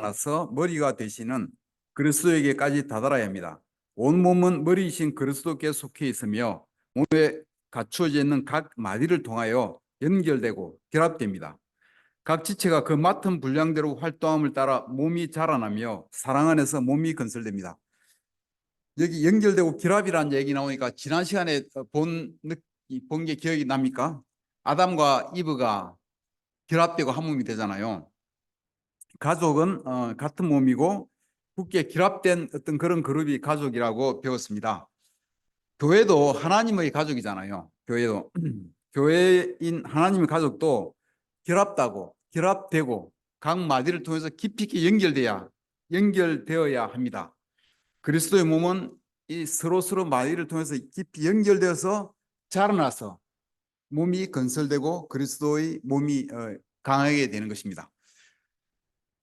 자라나서 머리가 되시는 그리스도에게까지 다다라야 합니다. 온몸은 머리이신 그리스도께 속해 있으며 몸에 갖추어져 있는 각 마디를 통하여 연결되고 결합됩니다. 각 지체가 그 맡은 분량대로 활동함을 따라 몸이 자라나며 사랑 안에서 몸이 건설됩니다. 여기 연결되고 결합이라는 얘기 나오니까 지난 시간에 본 게 기억이 납니까? 아담과 이브가 결합되고 한 몸이 되잖아요. 가족은 같은 몸이고 굳게 결합된 어떤 그런 그룹이 가족이라고 배웠습니다. 교회도 하나님의 가족이잖아요. 교회도 교회인 하나님의 가족도 결합되고 각 마디를 통해서 깊이 있게 연결되어야 합니다. 그리스도의 몸은 이 서로 마디를 통해서 깊이 연결되어서 자라나서 몸이 건설되고 그리스도의 몸이 강하게 되는 것입니다.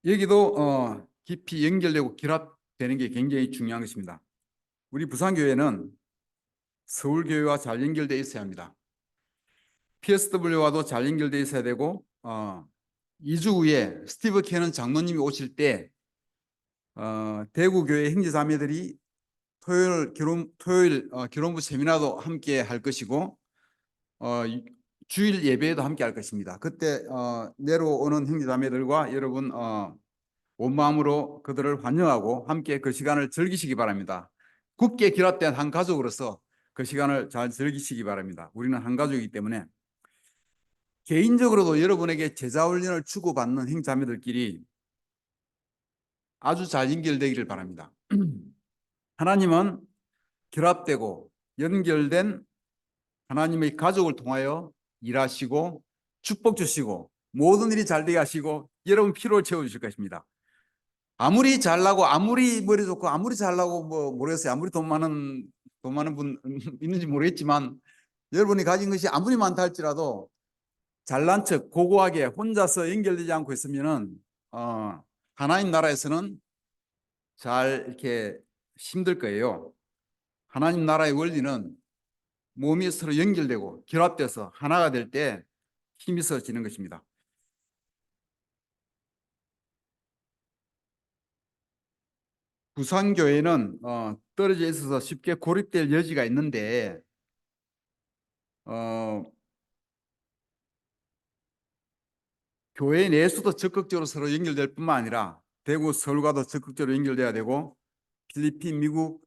여기도 깊이 연결되고 결합되는 게 굉장히 중요한 것입니다. 우리 부산교회는 서울교회와 잘 연결되어 있어야 합니다. PSW와도 잘 연결되어 있어야 되고 2주 후에 스티브 캐넌 장로님이 오실 때 대구교회 형제자매들이 토요일 결혼부 세미나도 함께 할 것이고 주일 예배에도 함께 할 것입니다. 그때 내려오는 형제자매들과 여러분 온 마음으로 그들을 환영하고 함께 그 시간을 즐기시기 바랍니다. 굳게 결합된 한 가족으로서 그 시간을 잘 즐기시기 바랍니다. 우리는 한 가족이기 때문에 개인적으로도 여러분에게 제자훈련을 주고받는 형제자매들끼리 아주 잘 연결되기를 바랍니다. 하나님은 결합되고 연결된 하나님의 가족을 통하여 일하시고 축복 주시고 모든 일이 잘 되게 하시고 여러분 필요를 채워주실 것입니다. 아무리 잘나고 아무리 머리 좋고 아무리 잘나고 뭐 모르겠어요. 아무리 돈 많은 분 있는지 모르겠지만 여러분이 가진 것이 아무리 많다 할지라도 잘난 척 고고하게 혼자서 연결되지 않고 있으면은 하나님 나라에서는 잘 이렇게 힘들 거예요. 하나님 나라의 원리는 몸이 서로 연결되고 결합돼서 하나가 될 때 힘이 있어지는 것입니다. 부산교회는 떨어져 있어서 쉽게 고립될 여지가 있는데 교회 내에서도 적극적으로 서로 연결될 뿐만 아니라 대구, 서울과도 적극적으로 연결돼야 되고 필리핀, 미국,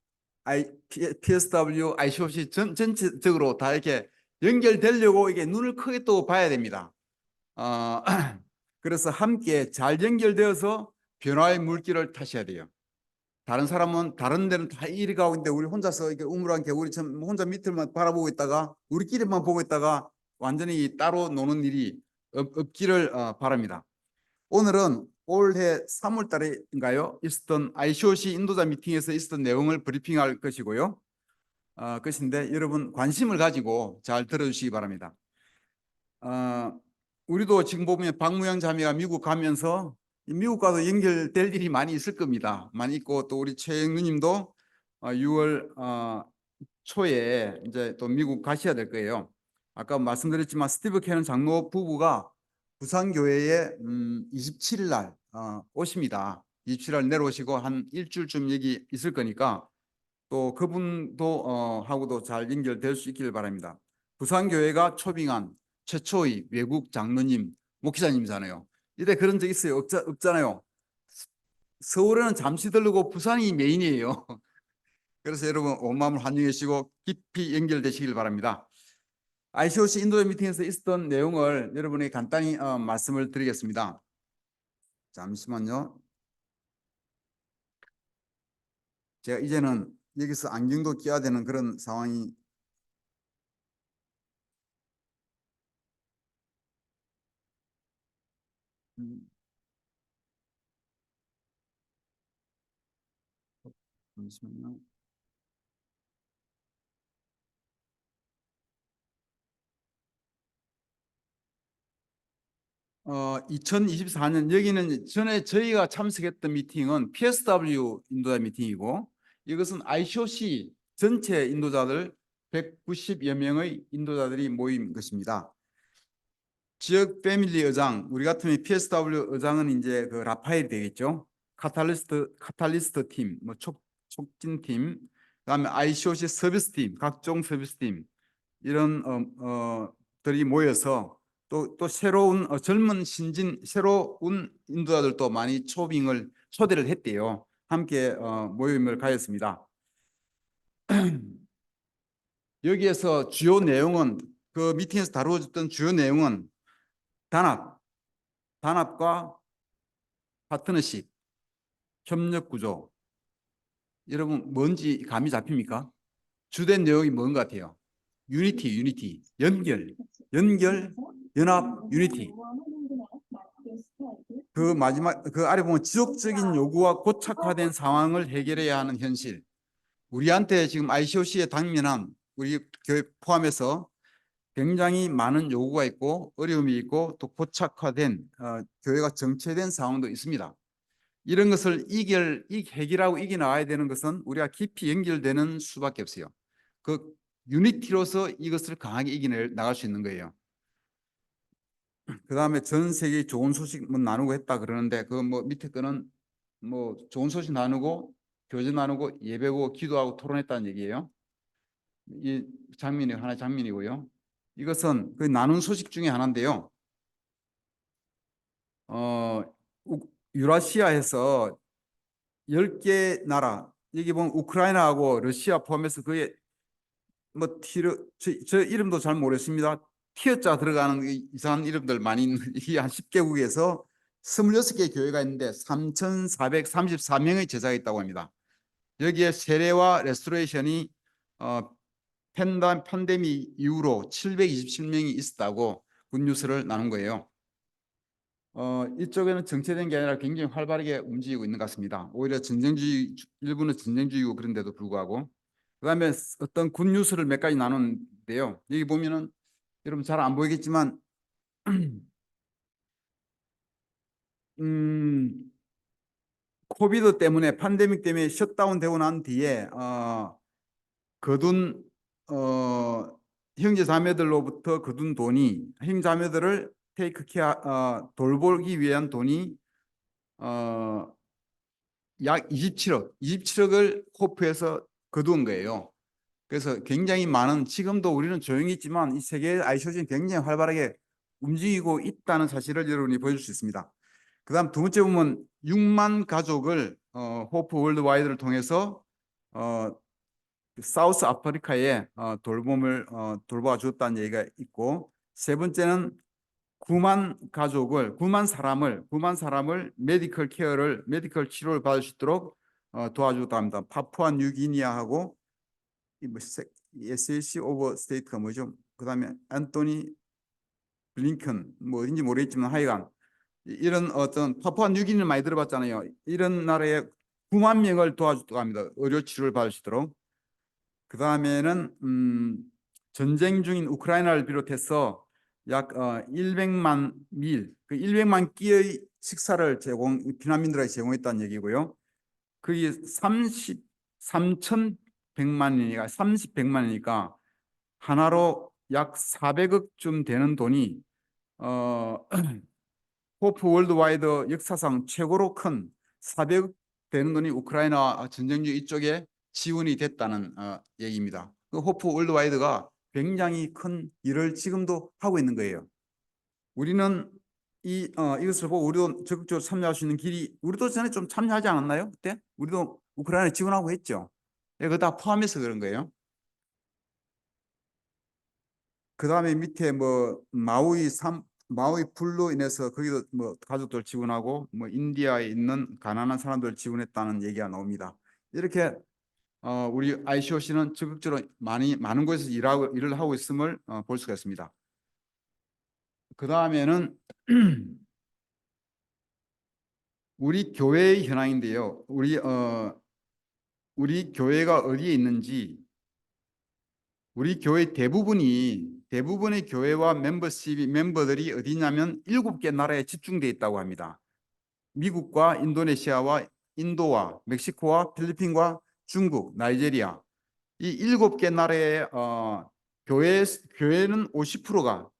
PSW, ICOC 전체적으로 다 이렇게 연결되려고 이게 눈을 크게 또 봐야 됩니다. 그래서 함께 잘 연결되어서 변화의 물길을 타셔야 돼요. 다른 사람은 다른 데는 다 이리 가고 있는데 우리 혼자서 이렇게 우물안게 우리 참 혼자 밑을만 바라보고 있다가 우리끼리만 보고 있다가 완전히 따로 노는 일이 없기를 바랍니다. 오늘은 올해 3월 달인가요? 있었던 ICOC 인도자 미팅에서 있었던 내용을 브리핑할 것이고요. 것인데 여러분 관심을 가지고 잘 들어주시기 바랍니다. 우리도 지금 보면 박무영 자매가 미국 가면서 미국과도 연결될 일이 많이 있을 겁니다. 많이 있고 또 우리 최영 누님도 6월 초에 이제 또 미국 가셔야 될 거예요. 아까 말씀드렸지만 스티브 캐넌 장로 부부가 부산교회에 27일 날 오십니다. 27일 날 내려오시고 한 일주일쯤 여기 있을 거니까 또 그분도 하고도 잘 연결될 수 있기를 바랍니다. 부산교회가 초빙한 최초의 외국 장로님, 목회자님이잖아요. 이때 그런 적 있어요? 없잖아요. 서울에는 잠시 들르고 부산이 메인이에요. 그래서 여러분 온 마음을 환영해 주시고 깊이 연결되시길 바랍니다. ICOC 인도자 미팅에서 있었던 내용을 여러분에게 간단히 말씀을 드리겠습니다. 잠시만요. 제가 이제는 여기서 안경도 껴야 되는 그런 상황이 잠시만요. 2024년 여기는 전에 저희가 참석했던 미팅은 PSW 인도자 미팅이고 이것은 ICOC 전체 인도자들 190여 명의 인도자들이 모인 것입니다. 지역 패밀리 의장, 우리 같으면 PSW 의장은 이제 그 라파엘이 되겠죠. 카탈리스트 팀, 뭐 촉진 팀, 그다음에 ICOC 서비스 팀, 각종 서비스 팀 이런 들이 모여서 또 새로운 젊은 새로운 인도자들도 많이 초대를 했대요. 함께 모임을 가졌습니다. 여기에서 주요 내용은 그 미팅에서 다루어졌던 주요 내용은 단합과 파트너십, 협력 구조. 여러분 뭔지 감이 잡힙니까? 주된 내용이 뭔 것 같아요? 유니티, 연결, 연합, 유니티. 그 마지막 그 아래 보면 지속적인 요구와 고착화된 상황을 해결해야 하는 현실. 우리한테 지금 ICOC에 당면한 우리 교회 포함해서 굉장히 많은 요구가 있고 어려움이 있고 또 고착화된 교회가 정체된 상황도 있습니다. 이런 것을 해결하고 이겨나가야 되는 것은 우리가 깊이 연결되는 수밖에 없어요. 그 유니티로서 이것을 강하게 이겨나갈 수 있는 거예요. 그 다음에 전 세계 좋은 소식 뭐 나누고 했다 그러는데 그 뭐 밑에 거는 뭐 좋은 소식 나누고 교제 나누고 예배고 기도하고 토론했다는 얘기예요. 이 장면이 하나의 장면이고요. 이것은 그 나눈 소식 중에 하나인데요. 유라시아에서 10개 나라 여기 보면 우크라이나하고 러시아 포함해서 그게 뭐 저 이름도 잘 모르겠습니다. 티어자 들어가는 이상한 이름들 많이 있는 이게 한 10개국에서 26개 교회가 있는데 3,434명의 제자가 있다고 합니다. 여기에 세례와 레스토레이션이 팬데믹 이후로 727명이 있었다고 굿뉴스를 나눈 거예요. 이쪽에는 정체된 게 아니라 굉장히 활발하게 움직이고 있는 것 같습니다. 오히려 일부는 전쟁주의고 그런데도 불구하고. 그다음에 어떤 굿뉴스를 몇 가지 나누는데요. 여기 보면은 여러분 잘 안 보이겠지만 코비드 때문에 팬데믹 때문에 셧다운 되고 난 뒤에 거둔 형제 자매들로부터 거둔 돈이 형제 자매들을 테이크케어 돌보기 위한 돈이 약 27억을 호프에서 거둔 거예요. 그래서 굉장히 많은 지금도 우리는 조용히 있지만 이 세계 ICOC는 굉장히 활발하게 움직이고 있다는 사실을 여러분이 보여줄 수 있습니다. 그다음 두 번째 보면 6만 가족을 호프 월드와이드를 통해서 사우스 아프리카에 돌봄을 돌봐주었다는 얘기가 있고 세 번째는 9만 사람을 메디컬 치료를 받을 수 있도록 도와주었다 합니다. 파푸아 뉴기니아하고 뭐 SAC 오버 스테이트가 뭐죠? 그다음에 앤토니 블링컨 뭐 어딘지 모르겠지만 하여간 이런 어떤 파푸아 뉴기니를 많이 들어봤잖아요. 이런 나라에 9만 명을 도와줬다고 합니다. 의료 치료를 받을 수 있도록. 그 다음에는 전쟁 중인 우크라이나를 비롯해서 약 100만 그 100만 끼의 식사를 피난민들에게 제공했다는 얘기고요. 그게 3,100만이니까 하나로 약 400억쯤 되는 돈이 호프 월드와이드 역사상 최고로 큰 400억 되는 돈이 우크라이나 전쟁 중 이쪽에 지원이 됐다는 얘기입니다. 그 호프 월드와이드가 굉장히 큰 일을 지금도 하고 있는 거예요. 우리는 이것을 보고 우리도 적극적으로 참여할 수 있는 길이 우리도 전에 좀 참여하지 않았나요? 그때 우리도 우크라이나 지원하고 했죠. 그거 다 포함해서 그런 거예요. 그 다음에 밑에 뭐 마우이 불로 인해서 거기도 뭐 가족들 지원하고 뭐 인디아에 있는 가난한 사람들 지원했다는 얘기가 나옵니다. 이렇게 우리 ICOC는 적극적으로 많은 곳에서 일을 하고 있음을 볼 수가 있습니다. 그 다음에는 우리 교회의 현황인데요. 우리 교회가 어디에 있는지 우리 교회 대부분의 교회와 멤버들이 어디냐면 7개 나라에 집중되어 있다고 합니다. 미국과 인도네시아와 인도와 멕시코와 필리핀과 중국, 나이지리아 이 7개 나라의 교회는 50%가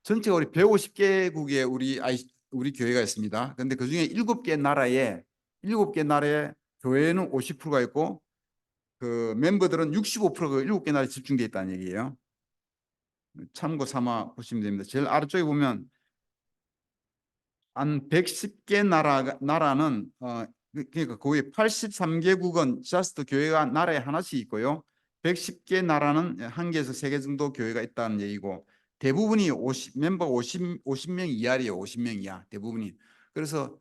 전체가 우리 150개국에 우리 교회가 있습니다. 그런데 그중에 7개 나라에 7개 나라에 교회는 50%가 있고 그 멤버들은 65%가 7개 나라에 집중되어 있다는 얘기예요. 참고 삼아 보시면 됩니다. 제일 아래쪽에 보면 한 110개 나라는 그러니까 거의 83개국은 저스트 교회가 나라에 하나씩 있고요. 110개 나라는 한 개에서 세 개 정도 교회가 있다는 얘기고 대부분이 멤버 50명 이하래요. 50명 이하 대부분이. 그래서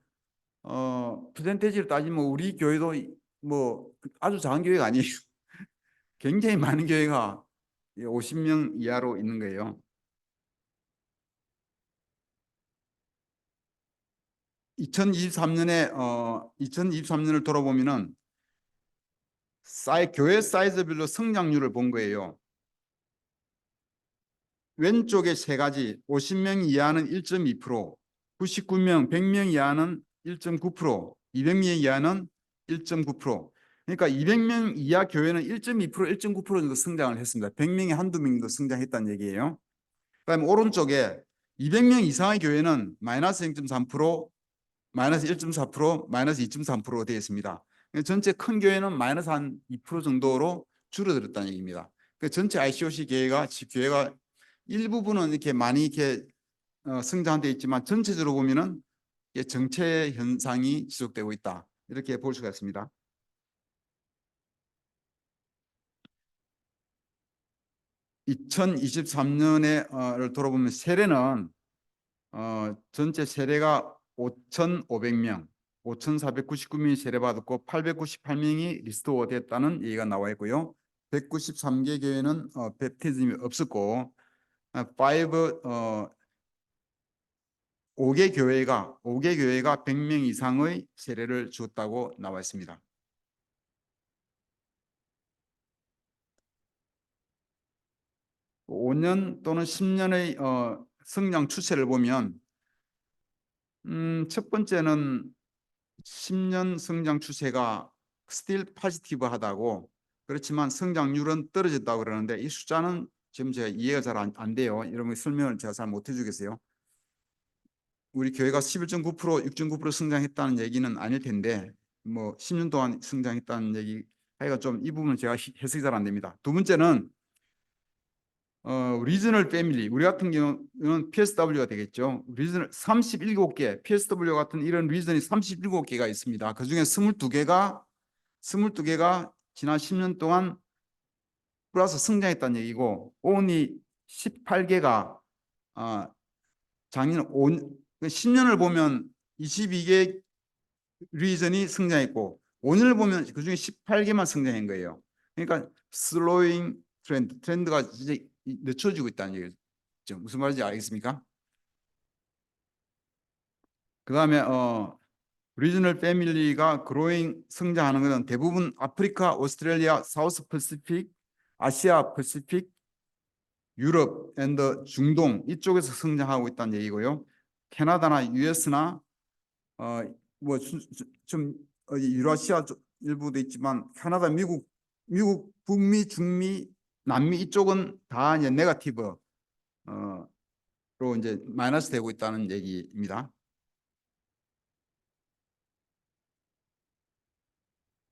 퍼센테이지를 따지면 우리 교회도 뭐 아주 작은 교회가 아니에요. 굉장히 많은 교회가 50명 이하로 있는 거예요. 2023년을 돌아보면은 교회 사이즈별로 성장률을 본 거예요. 왼쪽에 세 가지, 50명 이하는 1.2%, 99명, 100명 이하는 1.9%, 200명 이하는 1.9%. 그러니까 200명 이하 교회는 1.2%, 1.9% 정도 성장을 했습니다. 100명이 한두 명 정도 성장했다는 얘기예요. 그다음에 오른쪽에 200명 이상의 교회는 마이너스 0.3%, 마이너스 1.4%, 마이너스 2.3% 되어 있습니다. 전체 큰 교회는 마이너스 한 2% 정도로 줄어들었다는 얘기입니다. 전체 ICOC 교회가 일부분은 이렇게 많이 이렇게 성장돼 있지만 전체적으로 보면은 정체 현상이 지속되고 있다. 이렇게 볼 수가 있습니다. 2023년을 돌아보면 세례는 전체 세례가 5,500명, 5,499명이 세례받았고 898명이 리스토어 됐다는 얘기가 나와 있고요. 193개 교회는 베프티즘이 없었고 5개 교회가 100명 이상의 세례를 주었다고 나와 있습니다. 5년 또는 10년의 성장 추세를 보면 첫 번째는 10년 성장 추세가 스틸 포지티브하다고 그렇지만 성장률은 떨어졌다고 그러는데 이 숫자는 지금 제가 이해가 잘 안 돼요. 이런 설명을 제가 잘 못 해주겠어요. 우리 교회가 11.9%, 6.9% 성장했다는 얘기는 아닐 텐데 뭐 10년 동안 성장했다는 얘기 하여가 좀 이 부분은 제가 해석이 잘 안 됩니다. 두 번째는 리저널 패밀리 우리 같은 경우는 PSW가 되겠죠. 리저널 37개 PSW 같은 이런 리전이 37개가 있습니다. 그중에 22개가 지난 10년 동안 플러스 성장했다는 얘기고 only 18개가 작년 10년을 보면 22개 리전이 성장했고 5년을 보면 그중에 18개만 성장한 거예요. 그러니까 슬로잉 트렌드가 이제 늦춰지고 있다는 얘기죠. 무슨 말인지 알겠습니까? 그다음에 리저널 패밀리가 그로잉 성장하는 것은 대부분 아프리카, 오스트레일리아, 사우스 퍼시픽, 아시아 퍼시픽, 유럽 앤더 중동 이쪽에서 성장하고 있다는 얘기고요. 캐나다나 US나 뭐좀 유라시아 일부도 있지만 캐나다, 미국, 북미, 중미, 남미 이쪽은 다 이제 네거티브 로 이제 마이너스 되고 있다는 얘기입니다.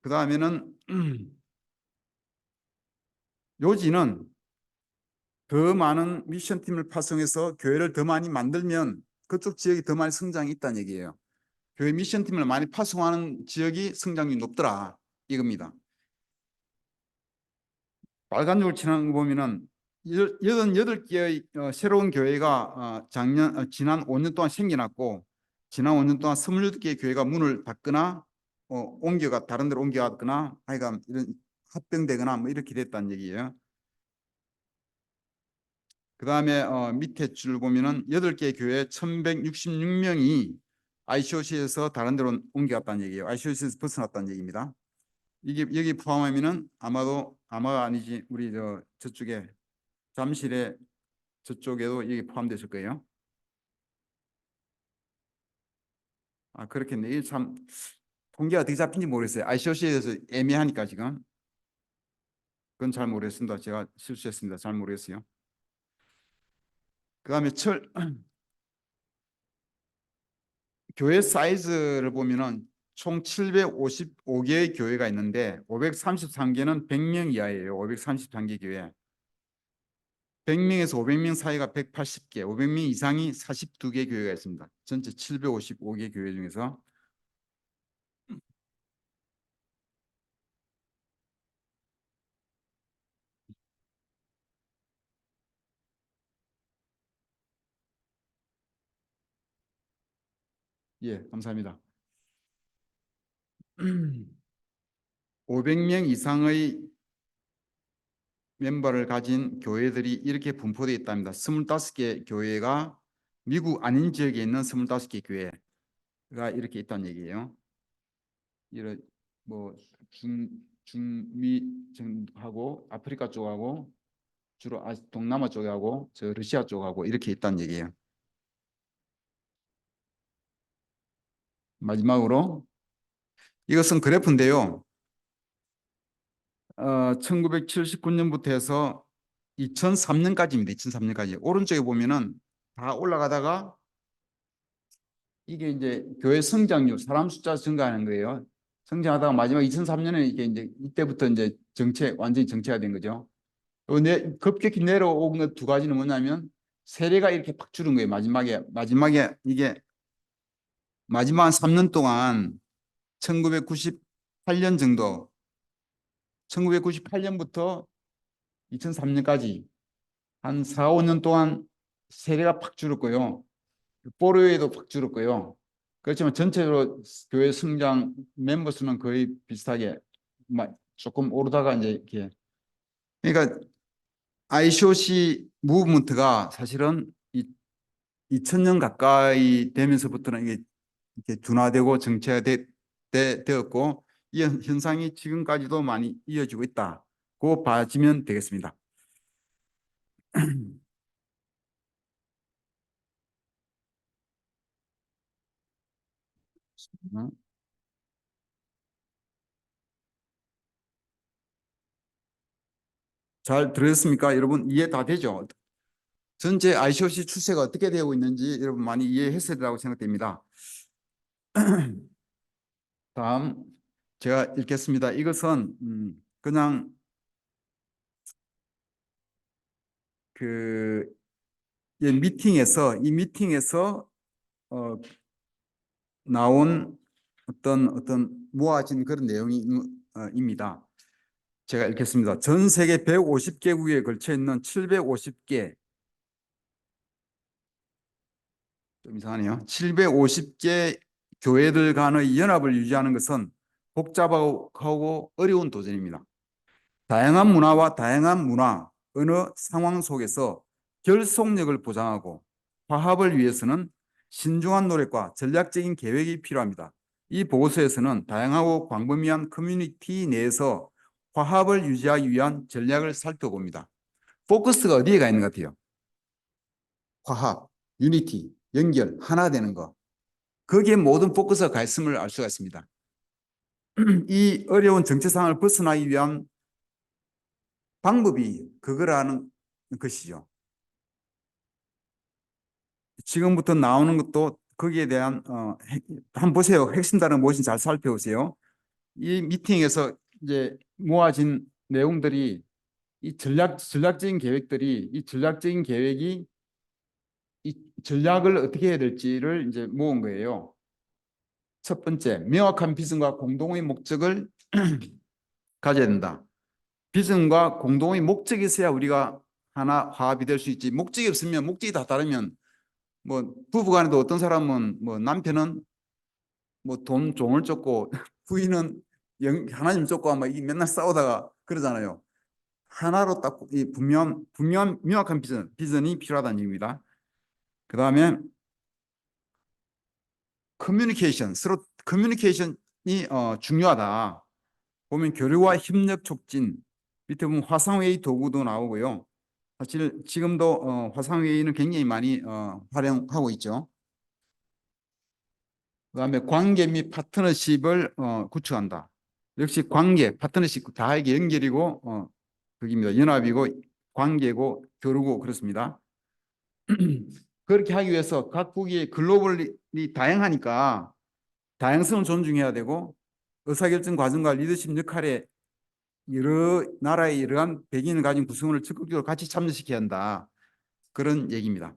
그 다음에는 요지는 더 많은 미션팀을 파송해서 교회를 더 많이 만들면 그쪽 지역이 더 많이 성장이 있다는 얘기예요. 교회 미션팀을 많이 파송하는 지역이 성장률이 높더라 이겁니다. 빨간색으로 칠한 거 보면은 88개의 새로운 교회가 지난 5년 동안 생겨났고 지난 5년 동안 28개의 교회가 문을 닫거나 다른 데로 옮겨갔거나 하여간 이런 합병되거나 뭐 이렇게 됐다는 얘기예요. 그 다음에 밑에 줄 보면은 8개 교회 1166명이 ICOC에서 다른 데로 옮겨갔다는 얘기예요. ICOC에서 벗어났다는 얘기입니다. 이게 여기 포함하면은 아마가 아니지 우리 저쪽에 잠실에 저쪽에도 여기 포함됐을 거예요. 그렇겠네. 이게 참 통계가 어떻게 잡힌지 모르겠어요. ICOC에 대해서 애매하니까 지금 그건 잘 모르겠습니다. 제가 실수했습니다. 잘 모르겠어요. 그다음에 교회 사이즈를 보면은 총 755개의 교회가 있는데 533개는 100명 이하예요. 533개 교회. 100명에서 500명 사이가 180개, 500명 이상이 42개 교회가 있습니다. 전체 755개 교회 중에서. 예, 감사합니다. 500명 이상의 멤버를 가진 교회들이 이렇게 분포되어 있답니다. 25개 교회가 미국 아닌 지역에 있는 25개 교회가 이렇게 있다는 얘기예요. 이런 뭐 중미 하고 아프리카 쪽하고 주로 동남아 쪽하고 저 러시아 쪽하고 이렇게 있다는 얘기예요. 마지막으로 이것은 그래프인데요. 1979년부터 해서 2003년까지입니다. 2003년까지. 오른쪽에 보면은 다 올라가다가 이게 이제 교회 성장률, 사람 숫자 증가하는 거예요. 성장하다가 마지막 2003년에 이게 이제 이때부터 이제 완전히 정체가 된 거죠. 급격히 내려오는 두 가지는 뭐냐면 세례가 이렇게 팍 줄은 거예요. 마지막에 이게 마지막 한 3년 동안 1998년 정도, 1998년부터 2003년까지 한 4, 5년 동안 세례가 팍 줄었고요. 보르웨이도 팍 줄었고요. 그렇지만 전체적으로 교회 성장 멤버 수는 거의 비슷하게 조금 오르다가 이제 이렇게, 그러니까 ICOC 무브먼트가 사실은 2000년 가까이 되면서부터는 이게 이렇게 둔화되고 되었고 이 현상이 지금까지도 많이 이어지고 있다고 봐지면 되겠습니다. 잘 들으셨습니까? 여러분 이해 다 되죠? 전체 ICOC 추세가 어떻게 되고 있는지 여러분 많이 이해했을 거라고 생각됩니다. 다음 제가 읽겠습니다. 이것은 그냥 그 이 미팅에서 어, 나온 어떤 모아진 그런 내용입니다. 제가 읽겠습니다. 전 세계 150개국에 걸쳐 있는 750개, 좀 이상하네요. 750개 교회들 간의 연합을 유지하는 것은 복잡하고 어려운 도전입니다. 다양한 문화와 다양한 언어 상황 속에서 결속력을 보장하고 화합을 위해서는 신중한 노력과 전략적인 계획이 필요합니다. 이 보고서에서는 다양하고 광범위한 커뮤니티 내에서 화합을 유지하기 위한 전략을 살펴봅니다. 포커스가 어디에 가 있는 것 같아요? 화합, 유니티, 연결, 하나 되는 거. 거기에 모든 포커스가 가 있음을 알 수가 있습니다. 이 어려운 정체상을 벗어나기 위한 방법이 그거라는 것이죠. 지금부터 나오는 것도 거기에 대한 한번 보세요. 핵심 단어가 무엇인지 잘 살펴보세요. 이 미팅에서 이제 모아진 내용들이 이 전략적인 계획이 이 전략을 어떻게 해야 될지를 이제 모은 거예요. 첫 번째, 명확한 비전과 공동의 목적을 가져야 된다. 비전과 공동의 목적이 있어야 우리가 하나 화합이 될 수 있지. 목적이 없으면 목적이 다 다르면 뭐 부부간에도 어떤 사람은 뭐 남편은 뭐 돈 종을 쫓고 부인은 하나님 쫓고 아마 맨날 싸우다가 그러잖아요. 하나로 딱 이 분명 명확한 비전이 필요하다는 얘기입니다. 그 다음에 서로 커뮤니케이션이 중요하다. 보면 교류와 협력 촉진, 밑에 보면 화상회의 도구도 나오고요. 사실 지금도 화상회의는 굉장히 많이 활용하고 있죠. 그다음에 관계 및 파트너십을 구축한다. 역시 관계, 파트너십 다 이게 연결이고 그입니다. 연합이고 관계고 교류고 그렇습니다. 그렇게 하기 위해서 각국이 글로벌이 다양하니까 다양성을 존중해야 되고 의사결정 과정과 리더십 역할에 여러 나라의 이러한 백인을 가진 구성원을 적극적으로 같이 참여시켜야 한다. 그런 얘기입니다.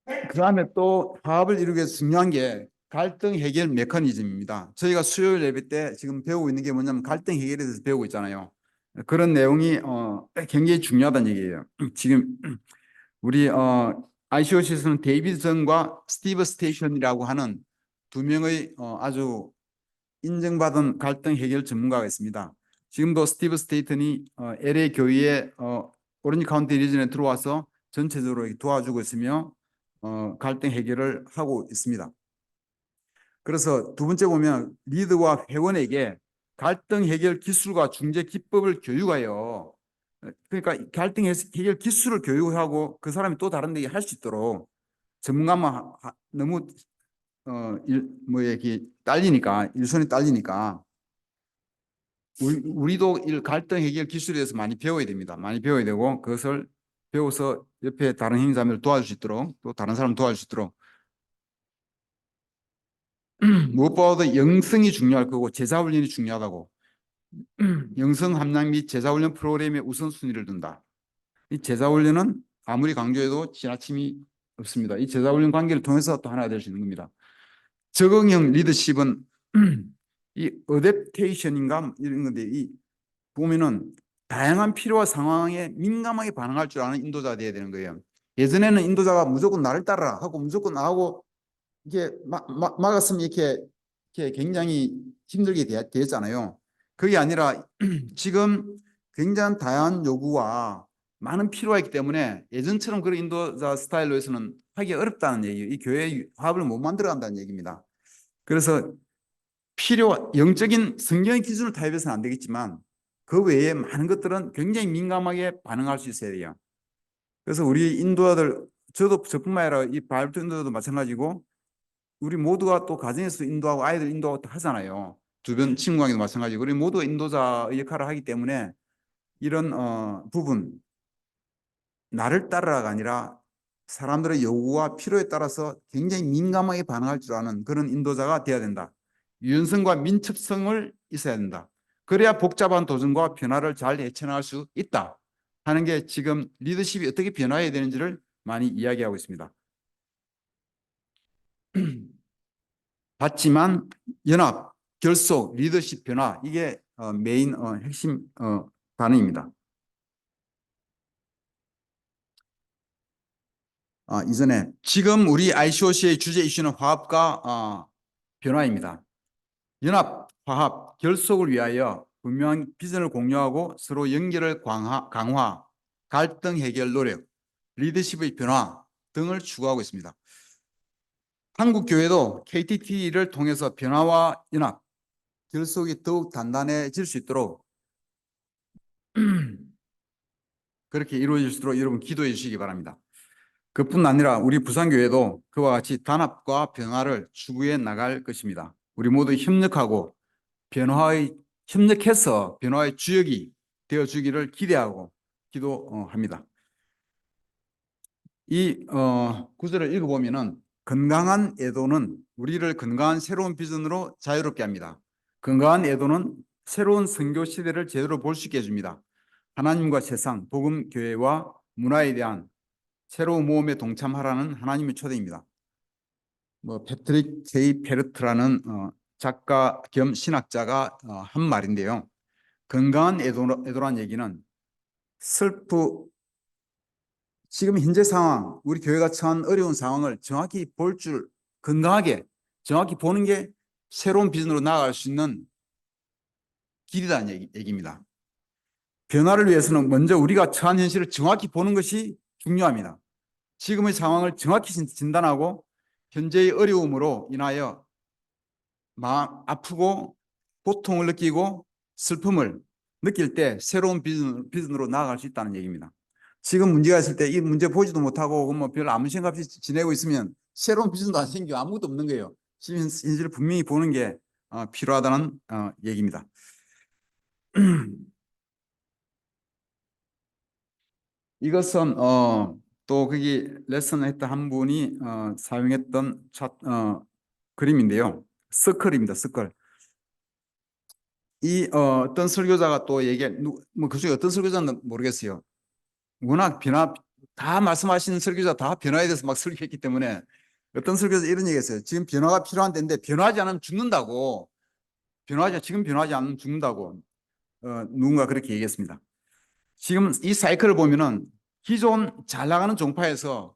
그 다음에 또 화합을 이루기 위해서 중요한 게 갈등 해결 메커니즘입니다. 저희가 수요일 예배 때 지금 배우고 있는 게 뭐냐면 갈등 해결에 대해서 배우고 있잖아요. 그런 내용이 굉장히 중요하다는 얘기예요. 지금 우리 ICOC에서는 데이비드 전과 스티브 스테이션이라고 하는 두 명의 아주 인정받은 갈등 해결 전문가가 있습니다. 지금도 스티브 스테이턴이 LA 교회에 오렌지 카운티 리전에 들어와서 전체적으로 도와주고 있으며 갈등 해결을 하고 있습니다. 그래서 두 번째 보면 리더와 회원에게 갈등 해결 기술과 중재 기법을 교육하여 그러니까 갈등 해결 기술을 교육하고 그 사람이 또 다른 데 할 수 있도록 전문가만 너무 뭐 이렇게 딸리니까 일손이 딸리니까 우리도 갈등 해결 기술에 대해서 많이 배워야 됩니다. 많이 배워야 되고 그것을 배워서 옆에 다른 형제자매를 도와줄 수 있도록 또 다른 사람 도와줄 수 있도록 무엇보다도 영성이 중요할 거고 제자훈련이 중요하다고 영성 함량 및 제자훈련 프로그램에 우선순위를 둔다. 이 제자훈련은 아무리 강조해도 지나침이 없습니다. 이 제자훈련 관계를 통해서 또 하나 될 수 있는 겁니다. 적응형 리더십은 이 어댑테이션인가 이런 건데 이 보면은 다양한 필요와 상황에 민감하게 반응할 줄 아는 인도자가 돼야 되는 거예요. 예전에는 인도자가 무조건 나를 따르라 하고 무조건 나하고 이게 막았으면 이렇게 굉장히 힘들게 되었잖아요. 그게 아니라 지금 굉장히 다양한 요구와 많은 필요가 있기 때문에 예전처럼 그런 인도자 스타일로 해서는 하기 어렵다는 얘기예요. 이 교회 화합을 못 만들어 간다는 얘기입니다. 그래서 영적인 성경의 기준을 타협해서는 안 되겠지만 그 외에 많은 것들은 굉장히 민감하게 반응할 수 있어야 돼요. 그래서 우리 인도자들, 저뿐만 아니라 이 바이블 인도자도 마찬가지고 우리 모두가 또 가정에서 인도하고 아이들 인도하고 하잖아요. 주변 친구 관계도 마찬가지고 우리 모두가 인도자의 역할을 하기 때문에 이런 부분 나를 따르라가 아니라 사람들의 요구와 필요에 따라서 굉장히 민감하게 반응할 줄 아는 그런 인도자가 되어야 된다. 유연성과 민첩성을 있어야 된다. 그래야 복잡한 도전과 변화를 잘 헤쳐나갈 수 있다 하는 게 지금 리더십이 어떻게 변화해야 되는지를 많이 이야기하고 있습니다. 받지만 연합, 결속, 리더십 변화 이게 메인 핵심 단어입니다. 이전에 지금 우리 ICOC의 주제 이슈는 화합과 변화입니다. 연합, 화합, 결속을 위하여 분명한 비전을 공유하고 서로 연결을 강화, 갈등 해결 노력, 리더십의 변화 등을 추구하고 있습니다. 한국 교회도 KTT를 통해서 변화와 연합, 결속이 더욱 단단해질 수 있도록 그렇게 이루어질 수 있도록 여러분 기도해 주시기 바랍니다. 그뿐 아니라 우리 부산교회도 그와 같이 단합과 변화를 추구해 나갈 것입니다. 우리 모두 협력해서 변화의 주역이 되어 주기를 기대하고 기도합니다. 이 구절을 읽어보면은 건강한 애도는 우리를 건강한 새로운 비전으로 자유롭게 합니다. 건강한 애도는 새로운 선교 시대를 제대로 볼 수 있게 해줍니다. 하나님과 세상, 복음, 교회와 문화에 대한 새로운 모험에 동참하라는 하나님의 초대입니다. 패트릭 제이 페르트라는 작가 겸 신학자가 한 말인데요. 건강한 애도란 얘기는 지금 현재 상황, 우리 교회가 처한 어려운 상황을 정확히 건강하게 정확히 보는 게 새로운 비전으로 나아갈 수 있는 길이라는 얘기입니다. 변화를 위해서는 먼저 우리가 처한 현실을 정확히 보는 것이 중요합니다. 지금의 상황을 정확히 진단하고 현재의 어려움으로 인하여 마음 아프고 고통을 느끼고 슬픔을 느낄 때 새로운 비전으로 나아갈 수 있다는 얘기입니다. 지금 문제가 있을 때 이 문제 보지도 못하고 별 아무 생각 없이 지내고 있으면 새로운 비전도 안 생기고 아무것도 없는 거예요. 지금 현실을 분명히 보는 게 필요하다는 얘기입니다. 이것은 또 거기 레슨을 했던 한 분이 사용했던 그림인데요. 서클입니다. 서클. 이 어떤 설교자가 또 뭐 그중에 어떤 설교자는 모르겠어요. 워낙 다 말씀하시는 설교자 다 변화에 대해서 막 설교했기 때문에 어떤 설교자 이런 얘기했어요. 지금 변화가 필요한 데인데 변화하지 않으면 죽는다고. 지금 변화하지 않으면 죽는다고. 누군가 그렇게 얘기했습니다. 지금 이 사이클을 보면은 기존 잘 나가는 종파에서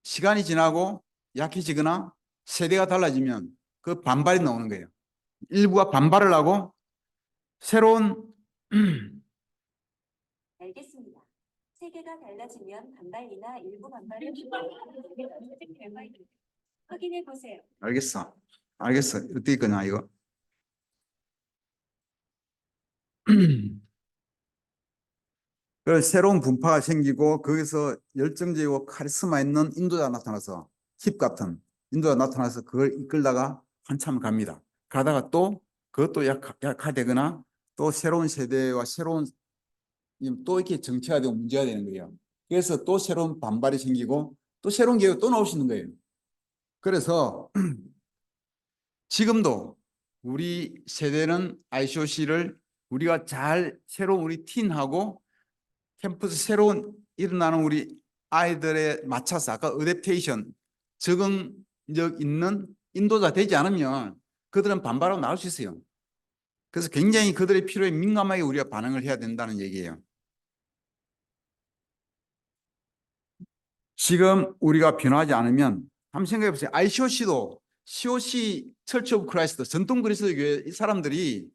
시간이 지나고 약해지거나 세대가 달라지면 그 반발이 나오는 거예요. 일부가 반발을 하고 새로운 알겠습니다. 세계가 달라지면 반발이나 일부 반발을 확인해 보세요. 알겠어. 어떻게 거냐 이거. 그 새로운 분파가 생기고 거기서 열정적이고 카리스마 있는 인도자가 나타나서 힙 같은 인도자가 나타나서 그걸 이끌다가 한참 갑니다. 가다가 또 그것도 약화되거나 또 새로운 세대와 새로운 또 이렇게 정체가 되고 문제가 되는 거예요. 그래서 또 새로운 반발이 생기고 또 새로운 기회가 또 나올 수 있는 거예요. 그래서 지금도 우리 세대는 ICOC를 우리가 잘 새로운 우리 틴하고 캠퍼스 새로운 일어나는 우리 아이들에 맞춰서 아까 어댑테이션 적응력 있는 인도자 되지 않으면 그들은 반발하고 나올 수 있어요. 그래서 굉장히 그들의 필요에 민감하게 우리가 반응을 해야 된다는 얘기예요. 지금 우리가 변하지 않으면 한번 생각해 보세요. ICOC도 COC 철치 오브 크라이스트 전통 그리스도 교회 이 사람들이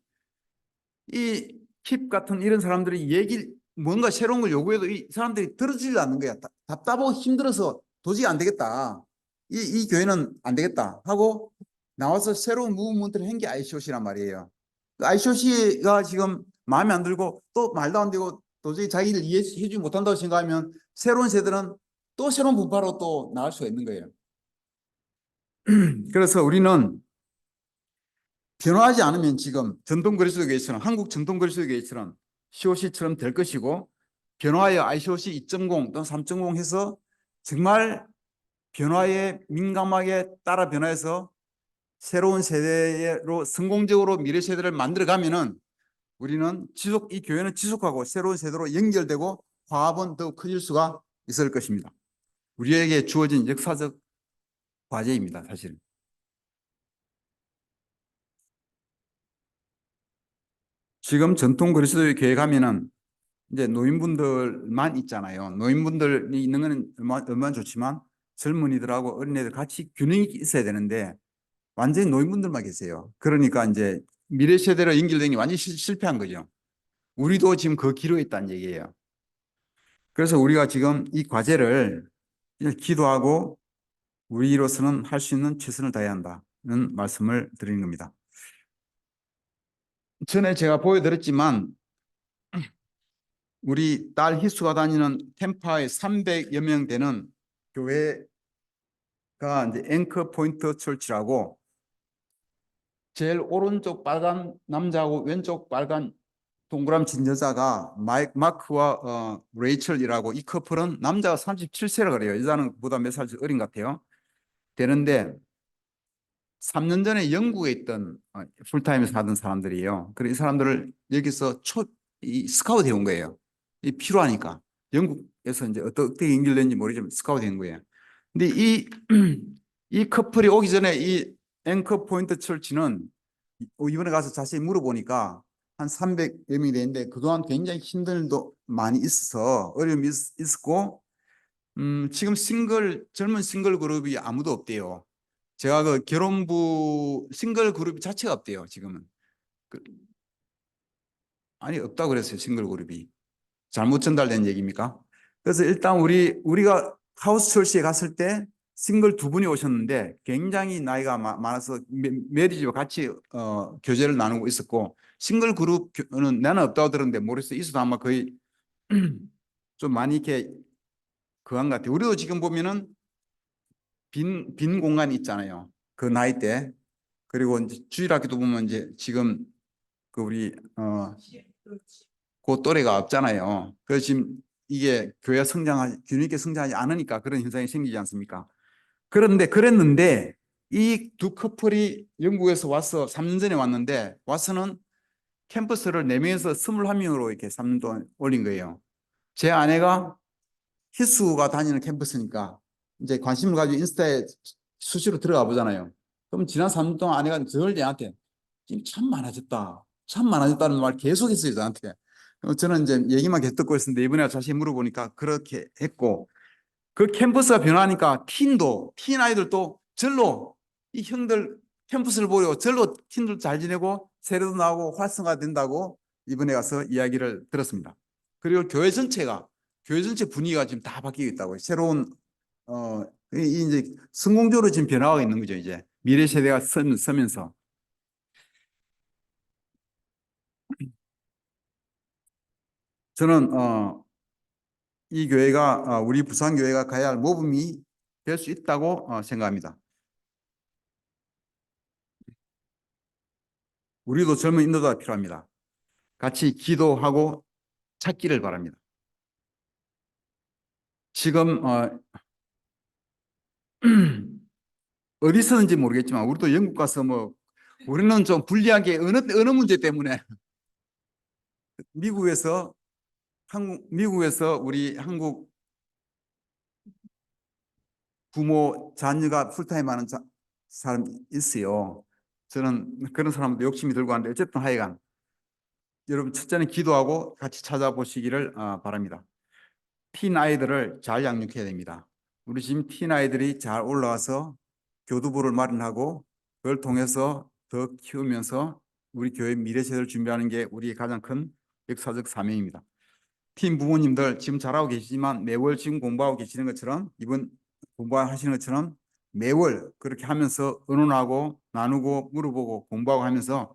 이 킵 같은 이런 사람들이 뭔가 새로운 걸 요구해도 이 사람들이 들어주지 않는 거야. 답답하고 힘들어서 도저히 안 되겠다. 이 교회는 안 되겠다 하고 나와서 새로운 무브먼트를 한 게 ICOC란 말이에요. ICOC가 지금 마음에 안 들고 또 말도 안 되고 도저히 자기를 이해해주지 못한다고 생각하면 새로운 세대는 또 새로운 분파로 또 나올 수가 있는 거예요. 그래서 우리는 변화하지 않으면 지금 전통 그리스도교회처럼 한국 전통 그리스도교회처럼 COC처럼 될 것이고 변화하여 ICOC 2.0 또는 3.0 해서 정말 변화에 민감하게 따라 변화해서 새로운 세대로 성공적으로 미래 세대를 만들어 가면은 우리는 이 교회는 지속하고 새로운 세대로 연결되고 화합은 더 커질 수가 있을 것입니다. 우리에게 주어진 역사적 과제입니다, 사실은. 지금 전통 그리스도의 교회 가면은 이제 노인분들만 있잖아요. 노인분들이 있는 건 얼마나 좋지만 젊은이들하고 어린애들 같이 균형이 있어야 되는데 완전히 노인분들만 계세요. 그러니까 이제 미래 세대로 연결되는 게 완전히 실패한 거죠. 우리도 지금 그 기로에 있다는 얘기예요. 그래서 우리가 지금 이 과제를 기도하고 우리로서는 할 수 있는 최선을 다해야 한다는 말씀을 드리는 겁니다. 전에 제가 보여드렸지만 우리 딸 희수가 다니는 템파에 300여 명 되는 교회가 이제 앵커 포인트 철치라고 제일 오른쪽 빨간 남자하고 왼쪽 빨간 동그라미 친 여자가 마크와 레이첼이라고 이 커플은 남자가 37세라 그래요. 여자는 보다 몇 살 어린 것 같아요. 되는데 3년 전에 영국에 있던 풀타임에서 하던 사람들이에요. 그래서 이 사람들을 여기서 스카우트 해온 거예요. 이 필요하니까. 영국에서 이제 어떻게 연결된지 모르지만 스카우트 된 거예요. 근데 이 커플이 오기 전에 이 앵커 포인트 철치는 이번에 가서 자세히 물어보니까 한 300여 명이 되는데 그동안 굉장히 힘든 일도 많이 있어서 어려움이 있었고 지금 젊은 싱글 그룹이 아무도 없대요. 제가 그 결혼부 싱글 그룹 자체가 없대요. 지금은. 아니 없다고 그랬어요. 싱글 그룹이. 잘못 전달된 얘기입니까? 그래서 일단 우리가 하우스 철시에 갔을 때 싱글 두 분이 오셨는데 굉장히 나이가 많아서 메리지와 같이 교제를 나누고 있었고 싱글 그룹은 나는 없다고 들었는데 모르겠어요. 있어도 아마 거의 좀 많이 이렇게 그한 것 같아요. 우리도 지금 보면은 빈 공간이 있잖아요. 그 나이 때. 그리고 이제 주일학교도 보면 이제 지금 그 우리 그 또래가 없잖아요. 그래서 지금 이게 교회가 균형 있게 성장하지 않으니까 그런 현상이 생기지 않습니까? 그런데 그랬는데 이 두 커플이 영국에서 와서 3년 전에 왔는데 와서는 캠퍼스를 4명에서 21명으로 이렇게 3년 동안 올린 거예요. 제 아내가 희수가 다니는 캠퍼스니까 이제 관심을 가지고 인스타에 수시로 들어가 보잖아요. 그럼 지난 3년 동안 아내가 늘 내한테 지금 참 많아졌다. 참 많아졌다는 말 계속 했어요, 저한테. 저는 이제 얘기만 계속 듣고 있었는데 이번에 자세히 물어보니까 그렇게 했고 그 캠퍼스가 변하니까 틴 아이들도 절로 이 형들 캠퍼스를 보려 절로 틴들 잘 지내고 세례도 나오고 활성화된다고 이번에 가서 이야기를 들었습니다. 그리고 교회 전체 분위기가 지금 다 바뀌고 있다고 새로운 이제 성공적으로 지금 변화하고 있는 거죠. 이제 미래 세대가 서면서 저는 이 교회가 우리 부산 교회가 가야 할 모범이 될 수 있다고 생각합니다. 우리도 젊은 인도가 필요합니다. 같이 기도하고 찾기를 바랍니다. 지금 어디서든지 모르겠지만 우리도 영국 가서 뭐 우리는 좀 불리한 게 어느 문제 때문에 미국에서 우리 한국 부모 자녀가 풀타임 하는 사람 있어요. 저는 그런 사람도 욕심이 들고 하는데 어쨌든 하여간 여러분 첫째는 기도하고 같이 찾아보시기를 바랍니다. 틴 아이들을 잘 양육해야 됩니다. 우리 지금 틴 아이들이 잘 올라와서 교두보를 마련하고 그걸 통해서 더 키우면서 우리 교회 미래 세대를 준비하는 게 우리의 가장 큰 역사적 사명입니다. 틴 부모님들 지금 잘하고 계시지만 매월 지금 공부하고 계시는 것처럼 이번 공부하시는 것처럼 매월 그렇게 하면서 의논하고 나누고 물어보고 공부하고 하면서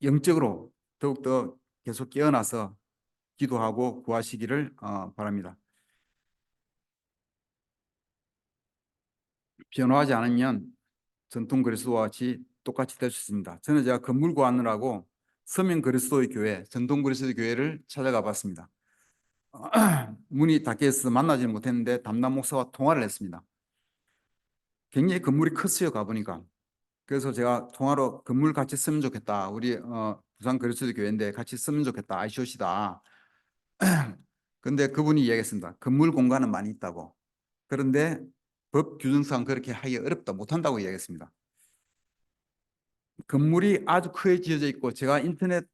영적으로 더욱더 계속 깨어나서 기도하고 구하시기를 바랍니다. 변화하지 않으면 전통 그리스도와 같이 똑같이 될 수 있습니다. 저는 제가 건물 구하느라고 서명 그리스도의 교회, 전통 그리스도의 교회를 찾아가 봤습니다. 문이 닫혀 있어서 만나지 못했는데 담당 목사와 통화를 했습니다. 굉장히 건물이 컸어요, 가보니까. 그래서 제가 통화로 건물 같이 쓰면 좋겠다. 우리 부산 그리스도 교회인데 같이 쓰면 좋겠다. ICOC다. 근데 그분이 이야기했습니다. 건물 공간은 많이 있다고. 그런데 법 규정상 그렇게 하기 어렵다. 못한다고 이야기했습니다. 건물이 아주 크게 지어져 있고 제가 인터넷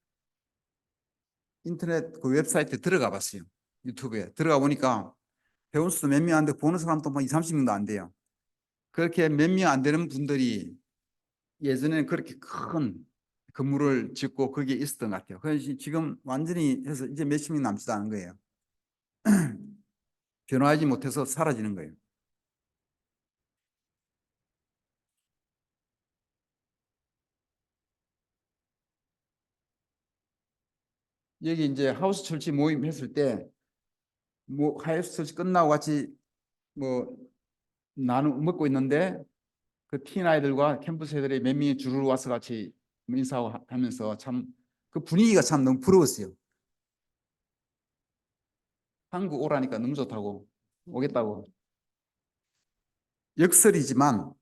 그 웹사이트에 들어가 봤어요. 유튜브에. 들어가 보니까 배운 수도 몇 명 안 되고 보는 사람도 뭐 20, 30명도 안 돼요. 그렇게 몇 명 안 되는 분들이 예전에는 그렇게 큰 건물을 짓고 거기에 있었던 것 같아요. 그래서 지금 완전히 해서 이제 몇십 명 남지도 않은 거예요. 변화하지 못해서 사라지는 거예요. 여기 이제 하우스 철치 모임 했을 때 뭐 하우스 철치 끝나고 같이 뭐 나누 먹고 있는데 그 틴 아이들과 캠퍼스 애들이 몇 명이 줄을 와서 같이 인사하고 하면서 참 그 분위기가 참 너무 부러웠어요. 한국 오라니까 너무 좋다고 오겠다고. 역설이지만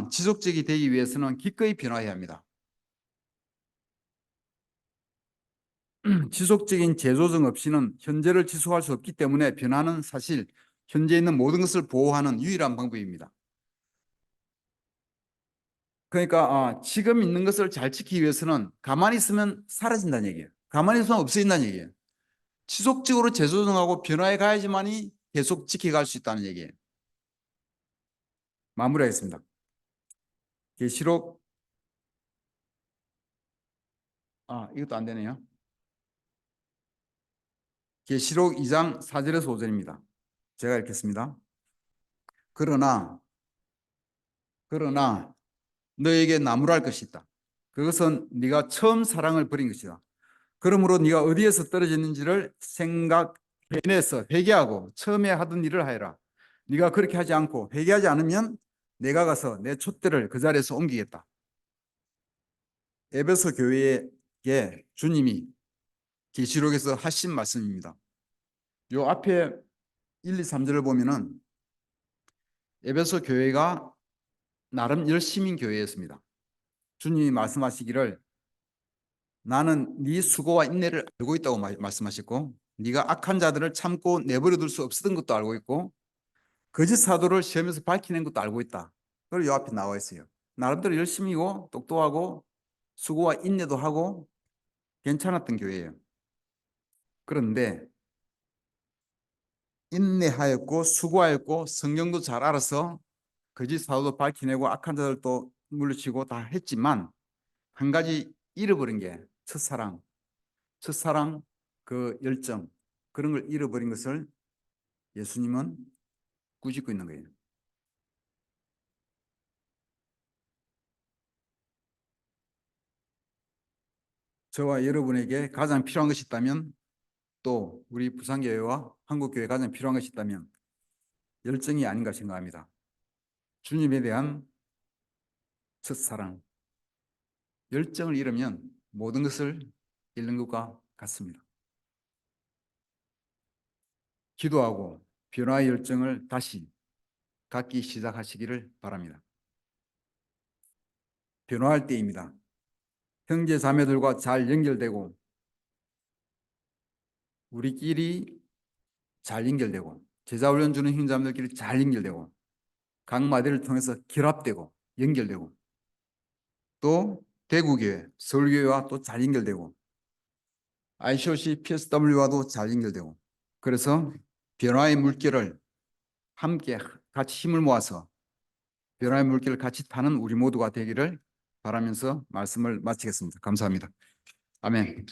지속적이 되기 위해서는 기꺼이 변화해야 합니다. 지속적인 재조정 없이는 현재를 지속할 수 없기 때문에 변화는 사실 현재 있는 모든 것을 보호하는 유일한 방법입니다. 그러니까 지금 있는 것을 잘 지키기 위해서는 가만히 있으면 사라진다는 얘기예요. 가만히 있으면 없어진다는 얘기예요. 지속적으로 재조정하고 변화해 가야지만이 계속 지켜갈 수 있다는 얘기예요. 마무리하겠습니다. 계시록 이것도 안 되네요. 계시록 2장 4절에서 5절입니다. 제가 읽겠습니다. 그러나 너에게 나무랄 것이 있다. 그것은 네가 처음 사랑을 버린 것이다. 그러므로 네가 어디에서 떨어졌는지를 생각해내서 회개하고 처음에 하던 일을 하여라. 네가 그렇게 하지 않고 회개하지 않으면 내가 가서 내 촛대를 그 자리에서 옮기겠다. 에베소 교회에 주님이 계시록에서 하신 말씀입니다. 요 앞에 1, 2, 3절을 보면은 에베소 교회가 나름 열심인 교회였습니다. 주님이 말씀하시기를 나는 네 수고와 인내를 알고 있다고 말씀하셨고 네가 악한 자들을 참고 내버려 둘 수 없었던 것도 알고 있고 거짓 사도를 시험에서 밝혀낸 것도 알고 있다. 그리고 요 앞에 나와 있어요. 나름대로 열심히고 똑똑하고 수고와 인내도 하고 괜찮았던 교회예요. 그런데 인내하였고 수고하였고 성경도 잘 알아서 거짓 사도도 밝혀내고 악한 자들도 물리치고 다 했지만 한 가지 잃어버린 게 첫사랑, 첫사랑 그 열정 그런 걸 잃어버린 것을 예수님은 꾸짖고 있는 거예요. 저와 여러분에게 가장 필요한 것이 있다면 또 우리 부산교회와 한국교회에 가장 필요한 것이 있다면 열정이 아닌가 생각합니다. 주님에 대한 첫사랑, 열정을 잃으면 모든 것을 잃는 것과 같습니다. 기도하고 변화의 열정을 다시 갖기 시작하시기를 바랍니다. 변화할 때입니다. 형제 자매들과 잘 연결되고 우리끼리 잘 연결되고 제자훈련 주는 형제자매들끼리 잘 연결되고 각 마디를 통해서 결합되고 연결되고 또 대구교회, 서울교회와 또 잘 연결되고 ICOC, PSW와도 잘 연결되고 그래서 변화의 물결을 함께 같이 힘을 모아서 변화의 물결을 같이 타는 우리 모두가 되기를 바라면서 말씀을 마치겠습니다. 감사합니다. 아멘.